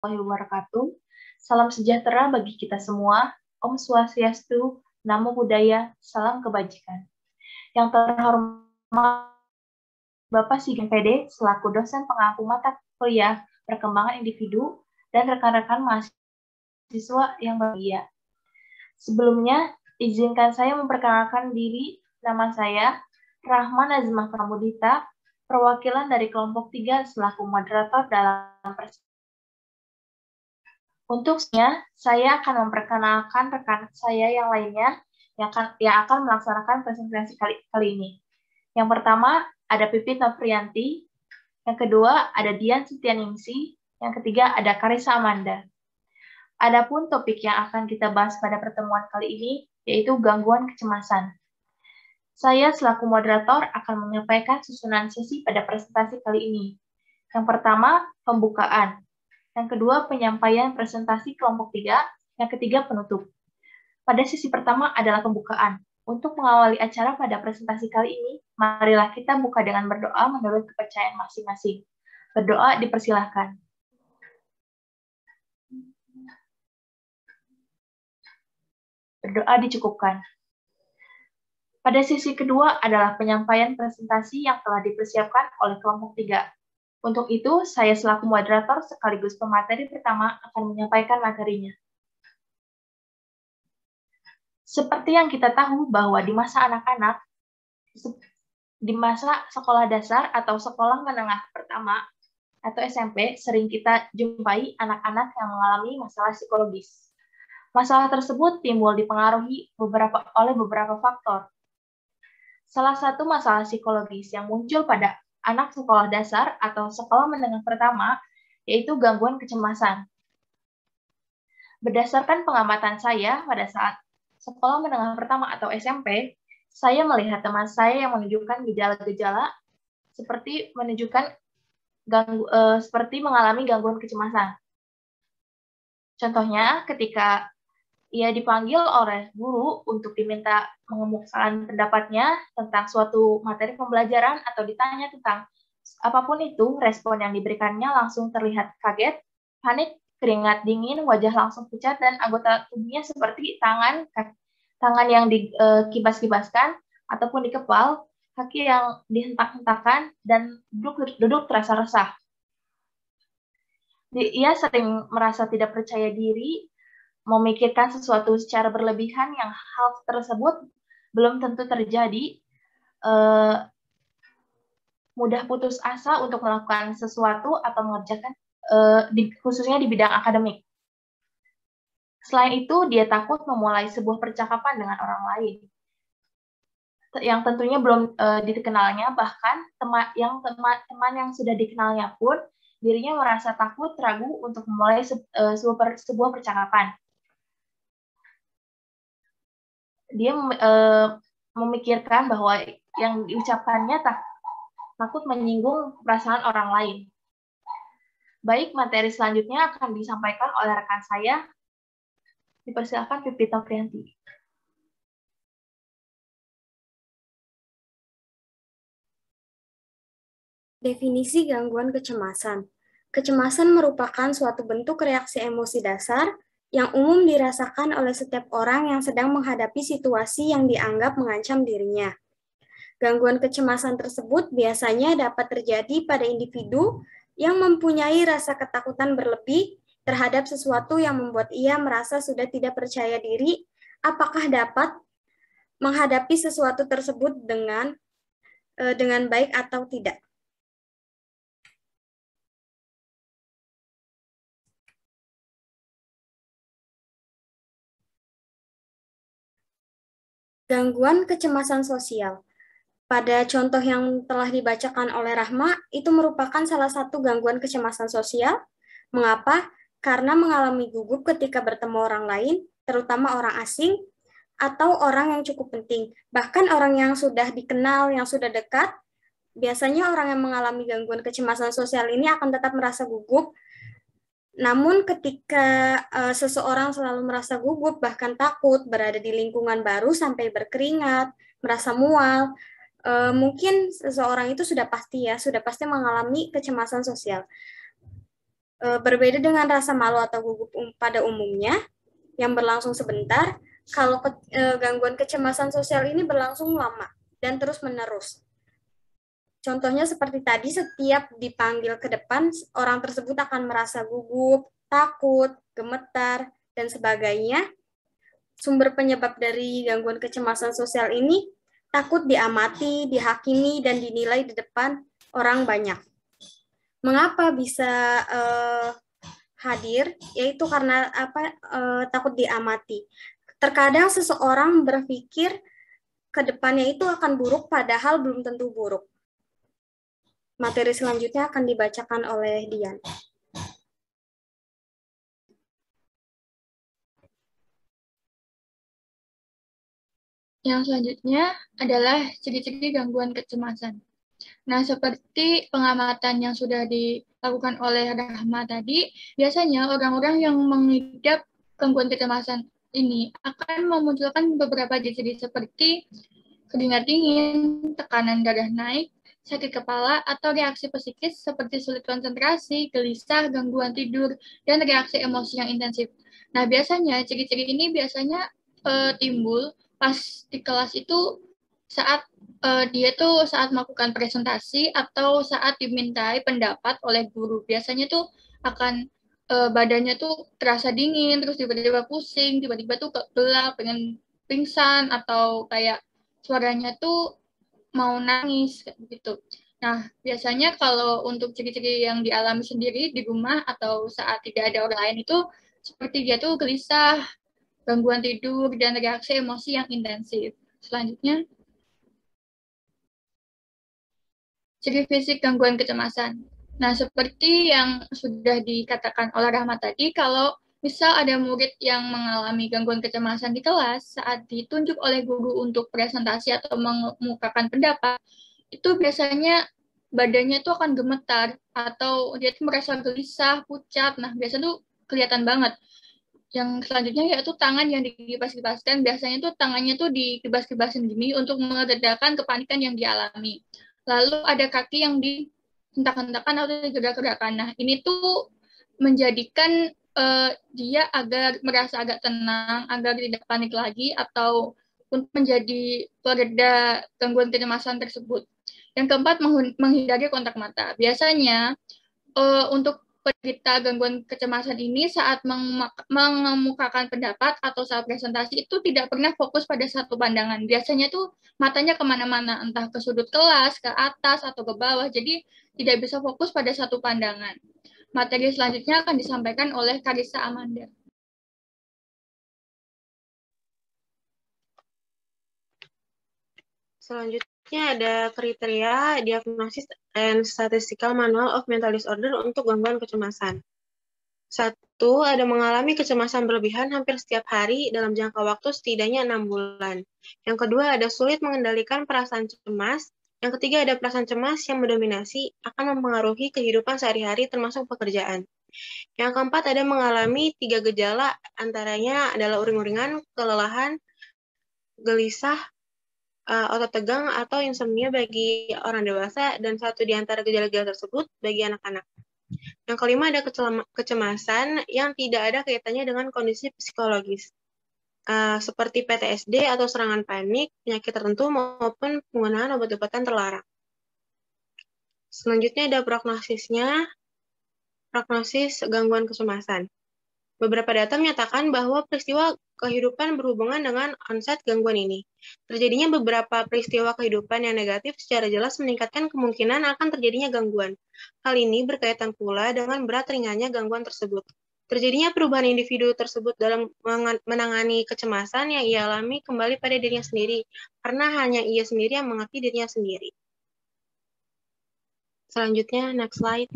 Warahmatullahi wabarakatuh. Salam sejahtera bagi kita semua. Om Swastiastu, Namo Buddhaya, salam kebajikan. Yang terhormat Bapak Sigeng PD selaku dosen pengampu mata kuliah perkembangan individu dan rekan-rekan mahasiswa yang berbahagia. Sebelumnya, izinkan saya memperkenalkan diri. Nama saya Rahma Nazmah Pramudita, perwakilan dari kelompok 3 selaku moderator dalam Untuknya, saya akan memperkenalkan rekan saya yang lainnya yang akan melaksanakan presentasi kali ini. Yang pertama, ada Pipit Novrianti. Yang kedua, ada Dian Setianingsi. Yang ketiga, ada Karissa Amanda. Adapun topik yang akan kita bahas pada pertemuan kali ini, yaitu gangguan kecemasan. Saya selaku moderator akan menyampaikan susunan sesi pada presentasi kali ini. Yang pertama, pembukaan. Yang kedua, penyampaian presentasi kelompok 3. Yang ketiga, penutup. Pada sesi pertama adalah pembukaan. Untuk mengawali acara pada presentasi kali ini, marilah kita buka dengan berdoa menurut kepercayaan masing-masing. Berdoa dipersilahkan. Berdoa dicukupkan. Pada sesi kedua adalah penyampaian presentasi yang telah dipersiapkan oleh kelompok 3. Untuk itu, saya selaku moderator sekaligus pemateri pertama akan menyampaikan materinya. Seperti yang kita tahu bahwa di masa anak-anak, di masa sekolah dasar atau sekolah menengah pertama atau SMP, sering kita jumpai anak-anak yang mengalami masalah psikologis. Masalah tersebut timbul dipengaruhi oleh beberapa faktor. Salah satu masalah psikologis yang muncul pada anak sekolah dasar atau sekolah menengah pertama yaitu gangguan kecemasan. Berdasarkan pengamatan saya pada saat sekolah menengah pertama atau SMP, saya melihat teman saya yang menunjukkan gejala-gejala seperti seperti mengalami gangguan kecemasan. Contohnya, ketika ia dipanggil oleh guru untuk diminta mengemukakan pendapatnya tentang suatu materi pembelajaran atau ditanya tentang apapun itu, respon yang diberikannya langsung terlihat kaget, panik, keringat dingin, wajah langsung pucat, dan anggota tubuhnya seperti tangan yang dikibas-kibaskan ataupun dikepal, kaki yang dihentak-hentakan, dan duduk terasa resah. Ia sering merasa tidak percaya diri, memikirkan sesuatu secara berlebihan yang hal tersebut belum tentu terjadi, mudah putus asa untuk melakukan sesuatu atau mengerjakan, khususnya di bidang akademik. Selain itu, dia takut memulai sebuah percakapan dengan orang lain yang tentunya belum dikenalnya, bahkan teman yang sudah dikenalnya pun dirinya merasa takut, ragu untuk memulai sebuah percakapan. Dia memikirkan bahwa yang diucapkannya takut menyinggung perasaan orang lain. Baik, materi selanjutnya akan disampaikan oleh rekan saya. Dipersilakan Pipit Novrianti. Definisi gangguan kecemasan. Kecemasan merupakan suatu bentuk reaksi emosi dasar yang umum dirasakan oleh setiap orang yang sedang menghadapi situasi yang dianggap mengancam dirinya. Gangguan kecemasan tersebut biasanya dapat terjadi pada individu yang mempunyai rasa ketakutan berlebih terhadap sesuatu yang membuat ia merasa sudah tidak percaya diri apakah dapat menghadapi sesuatu tersebut dengan baik atau tidak. Gangguan kecemasan sosial. Pada contoh yang telah dibacakan oleh Rahma, itu merupakan salah satu gangguan kecemasan sosial. Mengapa? Karena mengalami gugup ketika bertemu orang lain, terutama orang asing, atau orang yang cukup penting. Bahkan orang yang sudah dikenal, yang sudah dekat, biasanya orang yang mengalami gangguan kecemasan sosial ini akan tetap merasa gugup. Namun ketika seseorang selalu merasa gugup, bahkan takut, berada di lingkungan baru sampai berkeringat, merasa mual, mungkin seseorang itu sudah pasti mengalami kecemasan sosial. Berbeda dengan rasa malu atau gugup pada umumnya yang berlangsung sebentar, kalau gangguan kecemasan sosial ini berlangsung lama dan terus-menerus. Contohnya seperti tadi, setiap dipanggil ke depan, orang tersebut akan merasa gugup, takut, gemetar, dan sebagainya. Sumber penyebab dari gangguan kecemasan sosial ini takut diamati, dihakimi, dan dinilai di depan orang banyak. Mengapa bisa hadir? Yaitu karena takut diamati. Terkadang seseorang berpikir ke depannya itu akan buruk, padahal belum tentu buruk. Materi selanjutnya akan dibacakan oleh Dian. Yang selanjutnya adalah ciri-ciri gangguan kecemasan. Nah, seperti pengamatan yang sudah dilakukan oleh Rahma tadi, biasanya orang-orang yang mengidap gangguan kecemasan ini akan memunculkan beberapa ciri seperti keringat dingin, tekanan darah naik, sakit kepala, atau reaksi psikis seperti sulit konsentrasi, gelisah, gangguan tidur, dan reaksi emosi yang intensif. Nah, biasanya ciri-ciri ini biasanya timbul pas di kelas itu saat dia tuh saat melakukan presentasi atau saat dimintai pendapat oleh guru. Biasanya tuh akan badannya tuh terasa dingin, terus tiba-tiba pusing, tiba-tiba tuh gelap, pengen pingsan, atau kayak suaranya tuh mau nangis gitu. Nah, biasanya kalau untuk ciri-ciri yang dialami sendiri di rumah atau saat tidak ada orang lain itu seperti dia tuh gelisah, gangguan tidur, dan reaksi emosi yang intensif. Selanjutnya, ciri fisik gangguan kecemasan. Nah, seperti yang sudah dikatakan oleh Rahmat tadi, kalau misal ada murid yang mengalami gangguan kecemasan di kelas saat ditunjuk oleh guru untuk presentasi atau mengemukakan pendapat, itu biasanya badannya tuh akan gemetar atau dia tuh merasa gelisah, pucat. Nah, biasanya tuh kelihatan banget. Yang selanjutnya yaitu tangan yang dikibas-kibaskan. Biasanya tuh tangannya tuh dikibas-kibasin gini untuk meredakan kepanikan yang dialami. Lalu ada kaki yang dihentak-hentakan atau digerak-gerakan. Nah, ini tuh menjadikan dia agar merasa agak tenang, agar tidak panik lagi, atau untuk menjadi pereda gangguan kecemasan tersebut. Yang keempat, menghindari kontak mata. Biasanya untuk penderita gangguan kecemasan ini saat mengemukakan pendapat atau saat presentasi itu tidak pernah fokus pada satu pandangan. Biasanya tuh matanya kemana-mana, entah ke sudut kelas, ke atas, atau ke bawah. Jadi tidak bisa fokus pada satu pandangan. Materi selanjutnya akan disampaikan oleh Karissa Amanda. Selanjutnya ada kriteria diagnosis and statistical manual of mental disorder untuk gangguan kecemasan. 1. Ada mengalami kecemasan berlebihan hampir setiap hari dalam jangka waktu setidaknya 6 bulan. Yang kedua, ada sulit mengendalikan perasaan cemas. Yang ketiga, ada perasaan cemas yang mendominasi akan mempengaruhi kehidupan sehari-hari termasuk pekerjaan. Yang keempat, ada mengalami 3 gejala, antaranya adalah uring-uringan, kelelahan, gelisah, otot tegang, atau insomnia bagi orang dewasa, dan satu di antara gejala-gejala tersebut bagi anak-anak. Yang kelima, ada kecemasan yang tidak ada kaitannya dengan kondisi psikologis, seperti PTSD atau serangan panik, penyakit tertentu, maupun penggunaan obat-obatan terlarang. Selanjutnya ada prognosisnya, prognosis gangguan kecemasan. Beberapa data menyatakan bahwa peristiwa kehidupan berhubungan dengan onset gangguan ini. Terjadinya beberapa peristiwa kehidupan yang negatif secara jelas meningkatkan kemungkinan akan terjadinya gangguan. Hal ini berkaitan pula dengan berat ringannya gangguan tersebut. Terjadinya perubahan individu tersebut dalam menangani kecemasan yang ia alami kembali pada dirinya sendiri, karena hanya ia sendiri yang mengerti dirinya sendiri. Selanjutnya, next slide.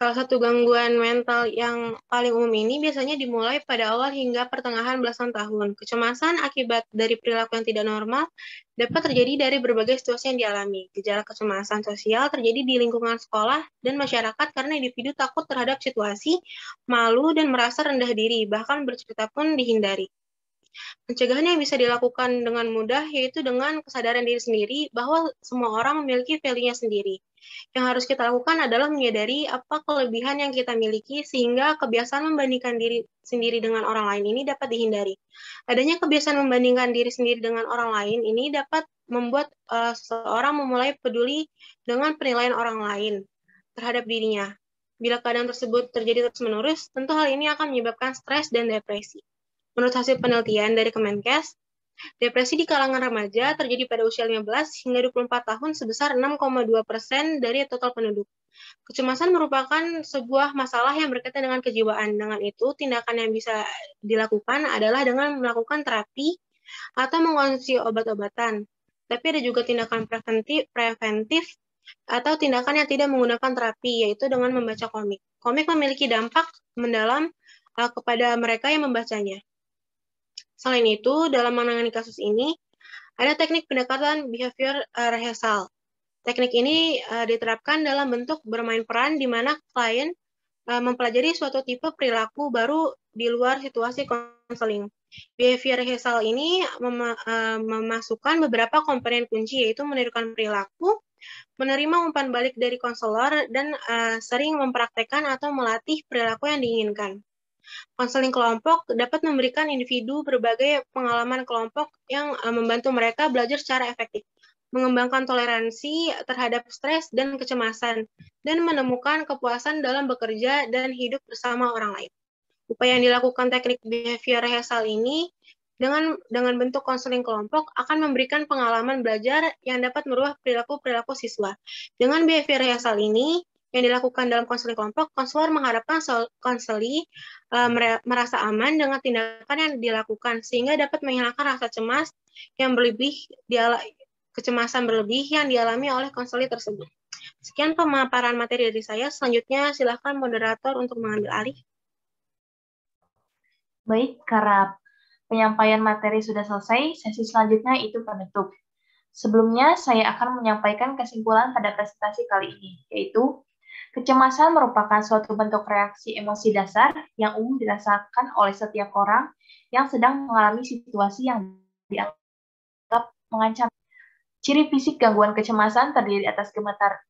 Salah satu gangguan mental yang paling umum ini biasanya dimulai pada awal hingga pertengahan belasan tahun. Kecemasan akibat dari perilaku yang tidak normal dapat terjadi dari berbagai situasi yang dialami. Gejala kecemasan sosial terjadi di lingkungan sekolah dan masyarakat karena individu takut terhadap situasi, malu, dan merasa rendah diri, bahkan bercerita pun dihindari. Pencegahan yang bisa dilakukan dengan mudah yaitu dengan kesadaran diri sendiri bahwa semua orang memiliki value-nya sendiri. Yang harus kita lakukan adalah menyadari apa kelebihan yang kita miliki sehingga kebiasaan membandingkan diri sendiri dengan orang lain ini dapat dihindari. Adanya kebiasaan membandingkan diri sendiri dengan orang lain ini dapat membuat seseorang memulai peduli dengan penilaian orang lain terhadap dirinya. Bila keadaan tersebut terjadi terus-menerus, tentu hal ini akan menyebabkan stres dan depresi. Menurut hasil penelitian dari Kemenkes, depresi di kalangan remaja terjadi pada usia 15 hingga 24 tahun sebesar 6,2% dari total penduduk. Kecemasan merupakan sebuah masalah yang berkaitan dengan kejiwaan. Dengan itu, tindakan yang bisa dilakukan adalah dengan melakukan terapi atau mengkonsumsi obat-obatan. Tapi ada juga tindakan preventif atau tindakan yang tidak menggunakan terapi, yaitu dengan membaca komik. Komik memiliki dampak mendalam kepada mereka yang membacanya. Selain itu, dalam menangani kasus ini, ada teknik pendekatan behavior rehearsal. Teknik ini diterapkan dalam bentuk bermain peran di mana klien mempelajari suatu tipe perilaku baru di luar situasi konseling. Behavior rehearsal ini memasukkan beberapa komponen kunci, yaitu menirukan perilaku, menerima umpan balik dari konselor, dan sering mempraktekkan atau melatih perilaku yang diinginkan. Konseling kelompok dapat memberikan individu berbagai pengalaman kelompok yang membantu mereka belajar secara efektif, mengembangkan toleransi terhadap stres dan kecemasan, dan menemukan kepuasan dalam bekerja dan hidup bersama orang lain. Upaya yang dilakukan teknik behavior rehearsal ini dengan bentuk konseling kelompok akan memberikan pengalaman belajar yang dapat merubah perilaku siswa. Dengan behavior rehearsal ini yang dilakukan dalam konseling kelompok, konselor mengharapkan konseli merasa aman dengan tindakan yang dilakukan, sehingga dapat menghilangkan rasa cemas yang berlebih, kecemasan berlebih yang dialami oleh konseli tersebut. Sekian pemaparan materi dari saya. Selanjutnya, silakan moderator untuk mengambil alih. Baik, karena penyampaian materi sudah selesai, sesi selanjutnya itu penutup. Sebelumnya, saya akan menyampaikan kesimpulan pada presentasi kali ini, yaitu kecemasan merupakan suatu bentuk reaksi emosi dasar yang umum dirasakan oleh setiap orang yang sedang mengalami situasi yang dianggap mengancam. Ciri fisik gangguan kecemasan terdiri atas gemetar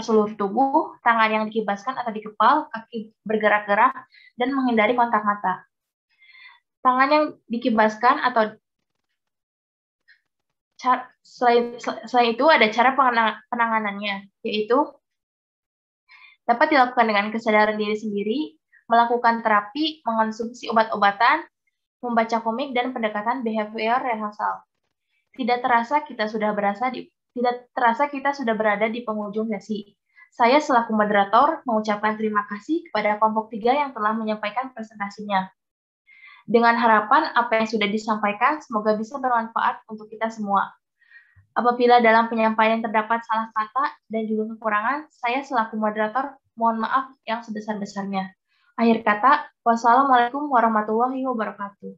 seluruh tubuh, tangan yang dikibaskan atau dikepal, kaki bergerak-gerak, dan menghindari kontak mata. Tangan yang dikibaskan atau selain itu ada cara penanganannya, yaitu dapat dilakukan dengan kesadaran diri sendiri, melakukan terapi, mengonsumsi obat-obatan, membaca komik, dan pendekatan behavior rehearsal. Tidak terasa kita sudah berada di penghujung sesi. Saya selaku moderator mengucapkan terima kasih kepada kelompok 3 yang telah menyampaikan presentasinya. Dengan harapan apa yang sudah disampaikan semoga bisa bermanfaat untuk kita semua. Apabila dalam penyampaian terdapat salah kata dan juga kekurangan, saya selaku moderator mohon maaf yang sebesar-besarnya. Akhir kata, wassalamualaikum warahmatullahi wabarakatuh.